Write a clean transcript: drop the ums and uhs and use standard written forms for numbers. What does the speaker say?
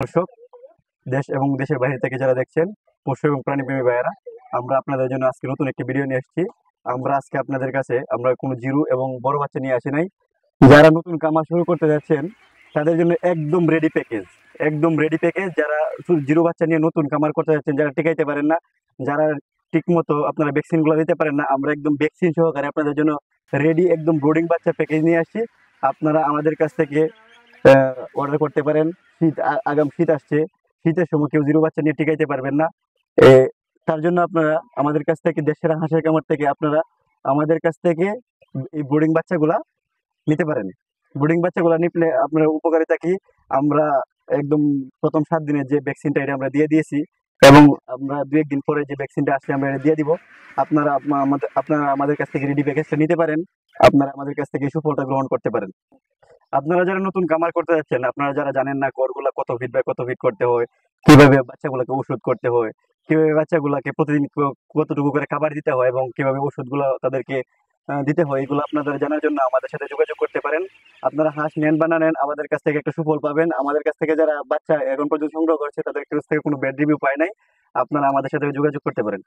দর্শক, দেশ এবং দেশের বাইরে থেকে যারা দেখছেন, পশু এবং প্রাণীপ্রেমী ভাইয়েরা, আমরা আপনাদের জন্য আজকে নতুন একটি ভিডিও নিয়ে এসেছি। আমরা আজকে আপনাদের কাছে আমরা কোনো জিরো এবং বড় বাচ্চা নিয়ে আসি নাই। যারা নতুন কামার শুরু করতে যাচ্ছেন তাদের জন্য একদম রেডি প্যাকেজ, একদম রেডি প্যাকেজ। যারা জিরো বাচ্চা নিয়ে নতুন কামার করতে যাচ্ছেন, যারা টিকাইতে পারেন না, যারা ঠিক মতো আপনারা ভ্যাকসিন গুলো দিতে পারেন না, আমরা একদম ভ্যাকসিন সহকারে আপনাদের জন্য রেডি একদম ব্রোডিং বাচ্চা প্যাকেজ নিয়ে আসছি। আপনারা আমাদের কাছ থেকে অর্ডার করতে পারেন। আগাম শীত আসছে, শীতের সময় কেউ জিরো বাচ্চা নিয়ে টিকাইতে পারবেন না। এ, তার জন্য আপনারা আমাদের কাছ থেকে, দেশের হাঁসের কামার থেকে আপনারা আমাদের কাছ থেকে এই ব্রোডিং বাচ্চাগুলা নিতে পারেন। ব্রুডিং বাচ্চাগুলো নিলে আপনার উপকারিতা কি, আমরা একদম প্রথম 7 দিনের যে ভ্যাকসিনটা এটা আমরা দিয়ে দিয়েছি, এবং আমরা 2-1 দিন পরে যে ভ্যাকসিনটা আসছে আমরা এটা দিয়ে দিব। আপনারা আমাদের কাছ থেকে রেডি প্যাকেজটা নিতে পারেন। আপনারা আমাদের কাছ থেকে এই সুফলটা গ্রহণ করতে পারেন। আপনারা যারা নতুন কামার করতে যাচ্ছেন, আপনারা যারা জানেন না ঘরগুলা কত ফিট বাই কত ফিট করতে হয়, কিভাবে বাচ্চাগুলোকে ওষুধ করতে হয়, কিভাবে বাচ্চাগুলোকে প্রতিদিন কতটুকু করে খাবার দিতে হয়, এবং কিভাবে ওষুধগুলো তাদেরকে দিতে হয়, এগুলো আপনাদের জানার জন্য আমাদের সাথে যোগাযোগ করতে পারেন। আপনারা হাঁস নেন বা না নেন, আমাদের কাছ থেকে একটা সুফল পাবেন। আমাদের কাছ থেকে যারা বাচ্চা এখন পর্যন্ত সংগ্রহ করছে তাদের কাছ থেকে কোনো ব্যাড রিভিউ পায় নাই। আপনারা আমাদের সাথে যোগাযোগ করতে পারেন।